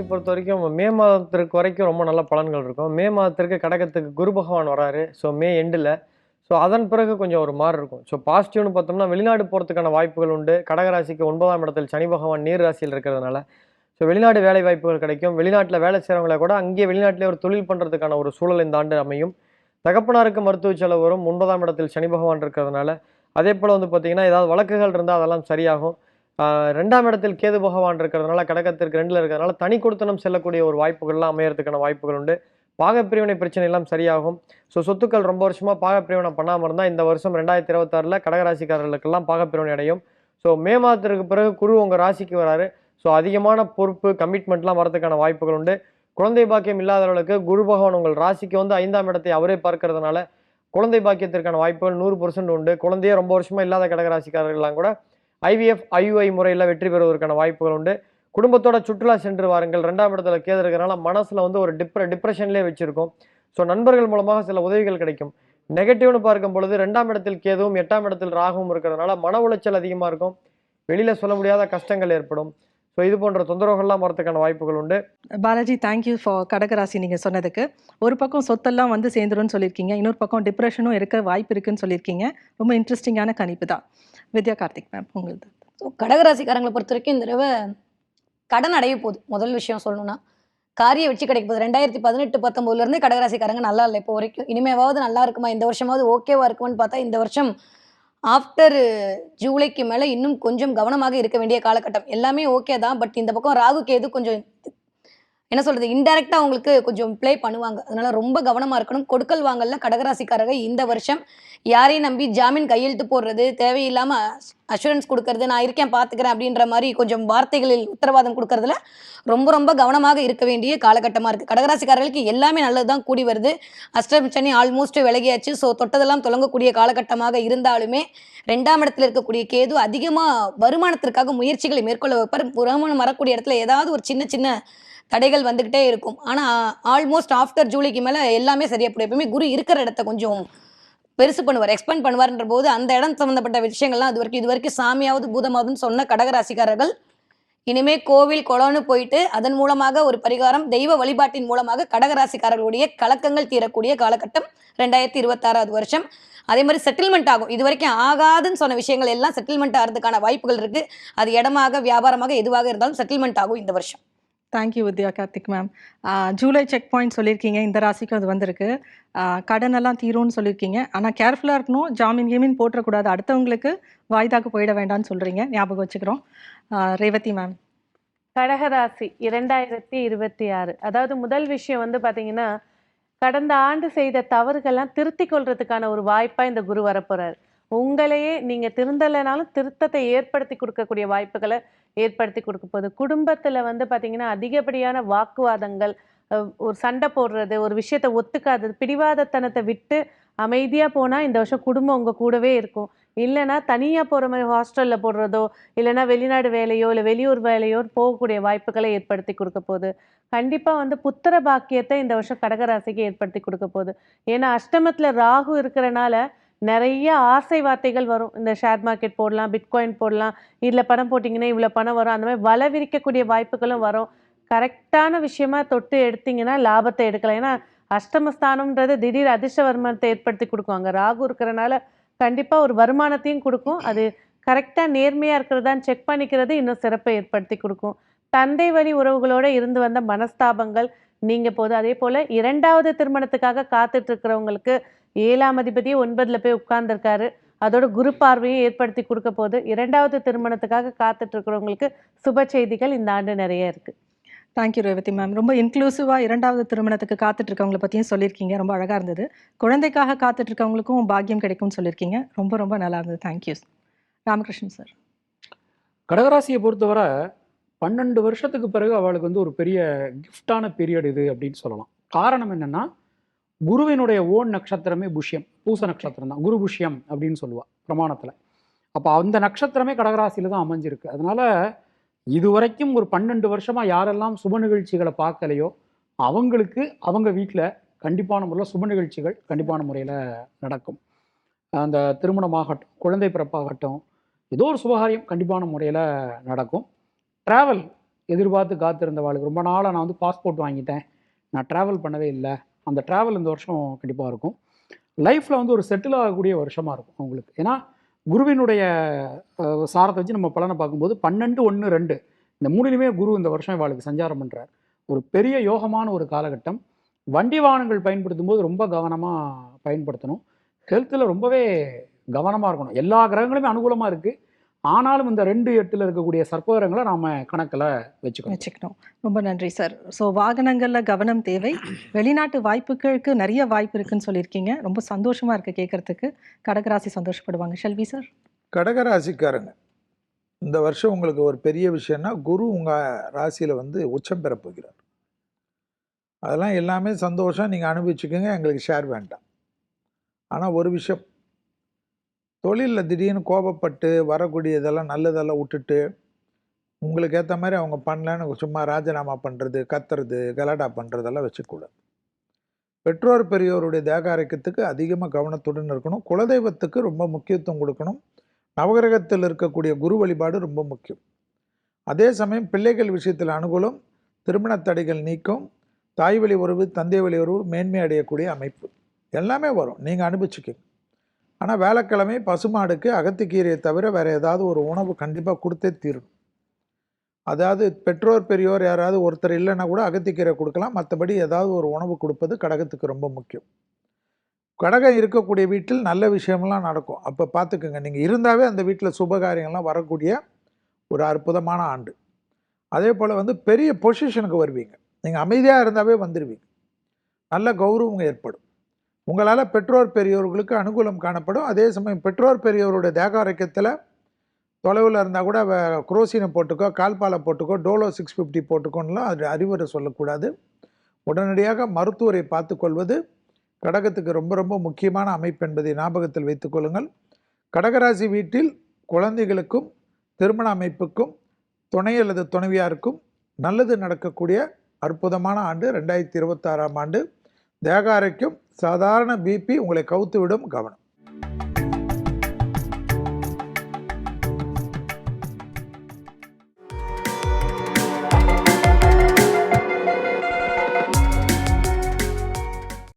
பொறுத்த வரைக்கும் மே மாதத்திற்கு வரைக்கும் ரொம்ப நல்ல பலன்கள் இருக்கும். மே மாதத்திற்கு கடகத்துக்கு குரு பகவான் வராரு. ஸோ மே எண்டுல. ஸோ அதன் பிறகு கொஞ்சம் ஒரு மாரி இருக்கும். ஸோ பாசிட்டிவ்னு பார்த்தோம்னா வெளிநாடு போறதுக்கான வாய்ப்புகள் உண்டு. கடக ராசிக்கு 9ஆம் இடத்தில் சனி பகவான் நீர் ராசியில் இருக்கிறதுனால. ஸோ வெளிநாடு வேலை வாய்ப்புகள் கிடைக்கும். வெளிநாட்டுல வேலை செய்றவங்கள கூட அங்கேயே வெளிநாட்டிலேயே ஒரு தொழில் பண்றதுக்கான ஒரு சூழல் இந்த ஆண்டு அமையும். தகப்பனாருக்கு மருத்துவ செலவு வரும். 9ஆம் இடத்தில் சனி பகவான் இருக்கிறதுனால. அதேபோல வந்து பார்த்தீங்கன்னா, ஏதாவது வழக்குகள் இருந்தா அதெல்லாம் சரியாகும். 2ஆம் இடத்தில் கேது பகவான் இருக்கிறதுனால, கடகத்திற்கு 2ல இருக்கிறதுனால, தனி குடித்தனம் செல்லக்கூடிய ஒரு வாய்ப்புகள்லாம் அமையறதுக்கான வாய்ப்புகள் உண்டு. பாகப்பிரிவினை பிரச்சனை எல்லாம் சரியாகும். ஸோ சொத்துக்கள் ரொம்ப வருஷமா பாகப்பிரிவினை பண்ணாம இருந்தா, இந்த வருஷம் 2026ல கடகராசிக்காரர்களுக்கெல்லாம் பாகப்பிரிவினை அடையும். ஸோ மே மாதத்திற்கு பிறகு குரு உங்க ராசிக்கு வராரு. ஸோ அதிகமான பொறுப்பு, கமிட்மெண்ட்லாம் வரதுக்கான வாய்ப்புகள் உண்டு. குழந்தை பாக்கியம் இல்லாதவர்களுக்கு குரு பகவான் உங்கள் ராசிக்கு வந்து 5ஆம் இடத்தை அவரே பார்க்கிறதுனால, குழந்தை பாக்கியத்திற்கான வாய்ப்புகள் 100% உண்டு. குழந்தையே ரொம்ப வருஷமா இல்லாத கடகராசிக்காரர்கள்லாம் கூட ஐவிஎஃப், ஐயுஐ முறையில வெற்றி பெறுவதற்கான வாய்ப்புகள் உண்டு. குடும்பத்தோட சுற்றுலா சென்று வாருங்கள். 2ஆம் இடத்துல கேது இருக்கிறனால மனசுல வந்து ஒரு டிப்ரஷன்லயே வச்சிருக்கும். ஸோ நண்பர்கள் மூலமாக சில உதவிகள் கிடைக்கும். நெகட்டிவ்னு பார்க்கும் பொழுது 2ஆம் இடத்தில் கேதுவும் 8ஆம் இடத்தில் ராகுவும் இருக்கிறதுனால மன உளைச்சல் அதிகமா இருக்கும். வெளியில சொல்ல முடியாத கஷ்டங்கள் ஏற்படும். ஸோ இது போன்ற தொந்தரவுகள்லாம் வரதுக்கான வாய்ப்புகள் உண்டு. பாலாஜி, தேங்க்யூ ஃபார் கடகராசி நீங்கள் சொன்னதுக்கு. ஒரு பக்கம் சொத்தெல்லாம் வந்து சேர்ந்துரும்னு சொல்லியிருக்கீங்க, இன்னொரு பக்கம் டிப்ரெஷனும் இருக்க வாய்ப்பு இருக்குன்னு சொல்லியிருக்கீங்க. ரொம்ப இன்ட்ரெஸ்டிங்கான கணிப்பு தான். வித்யா கார்த்திக் மேம், உங்களுக்கு. ஸோ கடகராசிக்காரங்களை பொறுத்த வரைக்கும் இந்த தடவை கடன் அடைய போகுது. முதல் விஷயம் சொல்லணும்னா காரிய வெற்றி கிடைக்க போகுது. 2018, 19 கடகராசிக்காரங்க நல்லா இல்லை இப்போ வரைக்கும். இனிமேவாவது நல்லா இருக்குமா, இந்த வருஷமாவது ஓகேவா இருக்குமான்னு பார்த்தா இந்த வருஷம் ஆஃப்டர் ஜூலைக்கு மேலே இன்னும் கொஞ்சம் கவனமாக இருக்க வேண்டிய காலகட்டம். எல்லாமே ஓகே தான். பட் இந்த பக்கம் ராகு கேது கொஞ்சம் என்ன சொல்றது, இன்டைரக்டா அவங்களுக்கு கொஞ்சம் ப்ளே பண்ணுவாங்க. அதனால ரொம்ப கவனமா இருக்கணும். கொடுக்கல் வாங்கல்ல கடகராசிக்காரங்க இந்த வருஷம் யாரையும் நம்பி ஜாமீன் கையெழுத்து போடுறது, தேவையில்லாம அஷூரன்ஸ் கொடுக்கறது, நான் இருக்கேன் பார்த்துக்கிறேன் அப்படின்ற மாதிரி கொஞ்சம் வார்த்தைகளில் உத்தரவாதம் கொடுக்கறதுல ரொம்ப ரொம்ப கவனமாக இருக்க வேண்டிய காலகட்டமாக இருக்குது. கடகராசிக்காரர்களுக்கு எல்லாமே நல்லது தான் கூடி வருது. அஷ்டமி சனி ஆல்மோஸ்ட் விலகியாச்சு. ஸோ தொட்டதெல்லாம் தொடங்கக்கூடிய காலகட்டமாக இருந்தாலுமே 2ஆம் இடத்துல இருக்கக்கூடிய கேது அதிகமாக வருமானத்திற்காக முயற்சிகளை மேற்கொள்ள வைப்பார். வருமானம் வரக்கூடிய இடத்துல ஏதாவது ஒரு சின்ன சின்ன தடைகள் வந்துக்கிட்டே இருக்கும். ஆனால் ஆல்மோஸ்ட் ஆஃப்டர் ஜூலைக்கு மேலே எல்லாமே சரியாக போடும். எப்பவுமே குரு இருக்கிற இடத்த கொஞ்சம் பெருசு பண்ணுவார், எக்ஸ்பேண்ட் பண்ணுவார்ன்ற போது அந்த இடம் சம்மந்தப்பட்ட விஷயங்கள்லாம் இது வரைக்கும் சாமியாவது பூதமாவதுன்னு சொன்ன கடகராசிக்காரர்கள் இனிமே கோவில் குளம்னு போயிட்டு அதன் மூலமாக ஒரு பரிகாரம் தெய்வ வழிபாட்டின் மூலமாக கடகராசிக்காரர்களுடைய கலக்கங்கள் தீரக்கூடிய காலகட்டம் 2026 வருஷம். அதே மாதிரி செட்டில்மெண்ட் ஆகும். இது வரைக்கும் ஆகாதுன்னு சொன்ன விஷயங்கள் எல்லாம் செட்டில்மெண்ட் ஆகிறதுக்கான வாய்ப்புகள் இருக்குது. அது இடமாக வியாபாரமாக எதுவாக இருந்தாலும் செட்டில்மெண்ட் ஆகும் இந்த வருஷம். Thank you Vidya Karthik ma'am. July check point சொல்லியிருக்கீங்க, இந்த ராசிக்கும் அது வந்திருக்கு. கடனெல்லாம் தீரும்னு சொல்லியிருக்கீங்க. ஆனால் கேர்ஃபுல்லாக இருக்கணும், ஜாமீன் கீமீன் போட்டுறக்கூடாது, அடுத்தவங்களுக்கு வாய்தாக்கு போயிட வேண்டாம்னு சொல்கிறீங்க, ஞாபகம் வச்சுக்கிறோம். ரேவதி மேம். கடகராசி 2026, அதாவது முதல் விஷயம் வந்து பார்த்தீங்கன்னா, கடந்த ஆண்டு செய்த தவறுகள்லாம் திருத்திக் கொள்றதுக்கான ஒரு வாய்ப்பாக இந்த குரு வரப்போறாரு. உங்களையே நீங்க திருந்தலைனாலும் திருத்தத்தை ஏற்படுத்தி கொடுக்கக்கூடிய வாய்ப்புகளை ஏற்படுத்தி கொடுக்க போகுது. குடும்பத்துல வந்து பாத்தீங்கன்னா அதிகப்படியான வாக்குவாதங்கள், ஒரு சண்டை போடுறது, ஒரு விஷயத்த ஒத்துக்காதது, பிடிவாதத்தனத்தை விட்டு அமைதியா போனா இந்த வருஷம் குடும்பம் உங்க கூடவே இருக்கும். இல்லைன்னா தனியா போற மாதிரி ஹாஸ்டல்ல போடுறதோ, இல்லைன்னா வெளிநாடு வேலையோ இல்லை வெளியூர் வேலையோ போகக்கூடிய வாய்ப்புகளை ஏற்படுத்தி கொடுக்க போகுது. கண்டிப்பா வந்து புத்திர பாக்கியத்தை இந்த வருஷம் கடகராசிக்கு ஏற்படுத்தி கொடுக்க போகுது. ஏன்னா அஷ்டமத்துல ராகு இருக்கிறனால நிறைய ஆசை வார்த்தைகள் வரும். இந்த ஷேர் மார்க்கெட் போடலாம், பிட்காயின் போடலாம், இதில் பணம் போட்டிங்கன்னா இவ்வளோ பணம் வரும், அந்த மாதிரி வலை விரிக்கக்கூடிய வாய்ப்புகளும் வரும். கரெக்டான விஷயமா தொட்டு எடுத்தீங்கன்னா லாபத்தை எடுக்கலாம். ஏன்னா அஷ்டமஸ்தானம்ன்றது திடீர் அதிர்ஷ்ட வருமானத்தை ஏற்படுத்தி கொடுக்கும். அங்கே ராகு இருக்கிறனால கண்டிப்பாக ஒரு வருமானத்தையும் கொடுக்கும். அது கரெக்டாக நேர்மையாக இருக்கிறதான்னு செக் பண்ணிக்கிறது இன்னும் சிறப்பை ஏற்படுத்தி கொடுக்கும். தந்தை வழி உறவுகளோடு இருந்து வந்த மனஸ்தாபங்கள் நீங்க போது. அதே போல் 2வது திருமணத்துக்காக காத்துட்டு இருக்கிறவங்களுக்கு 7ஆம் அதிபதி 9ல் போய் உட்கார்ந்துருக்காரு. அதோட குரு பார்வையும் ஏற்படுத்தி கொடுக்க போது. 2வது திருமணத்துக்காக காத்துட்டு இருக்கிறவங்களுக்கு சுப செய்திகள் இந்த ஆண்டு நிறைய இருக்கு. Thank you Revathi ma'am. ரொம்ப இன்க்ளூசிவாக 2வது திருமணத்துக்கு காத்துட்டு இருக்கவங்களை பற்றியும் சொல்லியிருக்கீங்க, ரொம்ப அழகாக இருந்தது. குழந்தைக்காக காத்துட்டு இருக்கவங்களுக்கும் பாக்கியம் கிடைக்கும்னு சொல்லியிருக்கீங்க, ரொம்ப ரொம்ப நல்லா இருந்தது. தேங்க்யூ. ராமகிருஷ்ணன் சார். கடகராசியை பொறுத்தவரை 12 வருஷத்துக்கு பிறகு அவளுக்கு வந்து ஒரு பெரிய கிஃப்டான பீரியட் இது அப்படின்னு சொல்லலாம். காரணம் என்னன்னா, குருவினுடைய ஓன் நட்சத்திரமே புஷ்யம், பூச நட்சத்திரம் தான், குரு புஷ்யம் அப்படின்னு சொல்லுவா பிரமாணத்தில். அப்போ அந்த நட்சத்திரமே கடகராசியில தான் அமைஞ்சிருக்கு. அதனால இதுவரைக்கும் ஒரு 12 வருஷமா யாரெல்லாம் சுப நிகழ்ச்சிகளை பார்க்கலையோ அவங்களுக்கு அவங்க வீட்டில் கண்டிப்பான முறையில் சுப நிகழ்ச்சிகள் கண்டிப்பான முறையில் நடக்கும். அந்த திருமணமாகட்டும், குழந்தை பிறப்பாகட்டும், ஏதோ ஒரு சுபகாரியம் கண்டிப்பான முறையில் நடக்கும். ட்ராவல் எதிர்பார்த்து காத்திருந்தவாளுக்கு ரொம்ப நாளாக நான் வந்து பாஸ்போர்ட் வாங்கிட்டேன், நான் ட்ராவல் பண்ணவே இல்லை, அந்த ட்ராவல் இந்த வருஷம் கண்டிப்பாக இருக்கும். லைஃப்பில் வந்து ஒரு செட்டில் ஆகக்கூடிய வருஷமாக இருக்கும் உங்களுக்கு. ஏன்னா குருவினுடைய சாரத்தை வச்சு நம்ம பலனை பார்க்கும்போது 12, 1, 2 இந்த மூணுலையுமே குரு இந்த வருஷம் இவாளுக்கு சஞ்சாரம் பண்ணுறார். ஒரு பெரிய யோகமான ஒரு காலகட்டம். வண்டி வாகனங்கள் பயன்படுத்தும் போது ரொம்ப கவனமாக பயன்படுத்தணும். ஹெல்த்தில் ரொம்பவே கவனமாக இருக்கணும். எல்லா கிரகங்களுமே அனுகூலமாக இருக்குது, ஆனாலும் இந்த 2, 8 இருக்கக்கூடிய சர்ப்பகிரகங்களை நாம் கணக்கில் வச்சுக்கணும். ரொம்ப நன்றி சார். ஸோ வாகனங்களில் கவனம் தேவை. வெளிநாட்டு வாய்ப்புகளுக்கு நிறைய வாய்ப்பு இருக்குன்னு சொல்லியிருக்கீங்க. ரொம்ப சந்தோஷமாக இருக்குது கேட்குறதுக்கு. கடகராசி சந்தோஷப்படுவாங்க. ஷெல்வி சார். கடகராசிக்காரங்க இந்த வருஷம் உங்களுக்கு ஒரு பெரிய விஷயம்னா, குரு உங்கள் ராசியில் வந்து உச்சம் பெற போகிறார். அதெல்லாம் எல்லாமே சந்தோஷம், நீங்கள் அனுபவிச்சுக்கோங்க, எங்களுக்கு ஷேர் வேண்டாம். ஆனால் ஒரு விஷயம், தொழிலில் திடீர்னு கோபப்பட்டு வரக்கூடிய இதெல்லாம் நல்லதெல்லாம் விட்டுட்டு உங்களுக்கு ஏற்ற மாதிரி அவங்க பண்ணலன்னு சும்மா ராஜினாமா பண்ணுறது, கத்துறது, கலாட்டா பண்ணுறதெல்லாம் வச்சுக்கூடாது. பெற்றோர் பெரியோருடைய தேக ஆரோக்கியத்துக்கு அதிகமாக கவனத்துடன் இருக்கணும். குலதெய்வத்துக்கு ரொம்ப முக்கியத்துவம் கொடுக்கணும். நவகிரகத்தில் இருக்கக்கூடிய குரு வழிபாடு ரொம்ப முக்கியம். அதே சமயம் பிள்ளைகள் விஷயத்தில் அனுகூலம், திருமண தடைகள் நீக்கம், தாய் வழி உறவு, தந்தை வழி உறவு மேன்மை அடையக்கூடிய அமைப்பு எல்லாமே வரும், நீங்கள் அனுபவிச்சுக்கோங்க. ஆனால் வேலைக்கிழமை பசுமாடுக்கு அகத்திக்கீரையை தவிர வேறு ஏதாவது ஒரு உணவு கண்டிப்பாக கொடுத்தே தீரணும். அதாவது பெற்றோர் பெரியோர் யாராவது ஒருத்தர் இல்லைன்னா கூட அகத்திக்கீரை கொடுக்கலாம், மற்றபடி ஏதாவது ஒரு உணவு கொடுப்பது கடகத்துக்கு ரொம்ப முக்கியம். கடகம் இருக்கக்கூடிய வீட்டில் நல்ல விஷயம்லாம் நடக்கும். அப்போ பார்த்துக்குங்க, நீங்கள் இருந்தாவே அந்த வீட்டில் சுபகாரியங்கள்லாம் வரக்கூடிய ஒரு அற்புதமான ஆண்டு. அதே போல் வந்து பெரிய பொசிஷனுக்கு வருவீங்க. நீங்கள் அமைதியாக இருந்தாவே வந்துடுவீங்க. நல்ல கௌரவம் ஏற்படும். உங்களால் பெற்றோர் பெரியோர்களுக்கு அனுகூலம் காணப்படும். அதே சமயம் பெற்றோர் பெரியோருடைய தேக ஆரோக்கியத்தில் தொலைவில் இருந்தால் கூட குரோசினை போட்டுக்கோ, கால்பாலை போட்டுக்கோ, டோலோ 650 போட்டுக்கோன்னெலாம் அது அறிவுரை சொல்லக்கூடாது. உடனடியாக மருத்துவரை பார்த்து கொள்வது கடகத்துக்கு ரொம்ப ரொம்ப முக்கியமான அமைப்பு என்பதை ஞாபகத்தில் வைத்துக்கொள்ளுங்கள். கடகராசி வீட்டில் குழந்தைகளுக்கும் திருமண அமைப்புக்கும் துணை அல்லது துணைவியாருக்கும் நல்லது நடக்கக்கூடிய அற்புதமான ஆண்டு 2026ஆம் ஆண்டு. தேக ஆரோக்கியம், சாதாரண பிபி உங்களை கவுத்து விடும், கவனம்.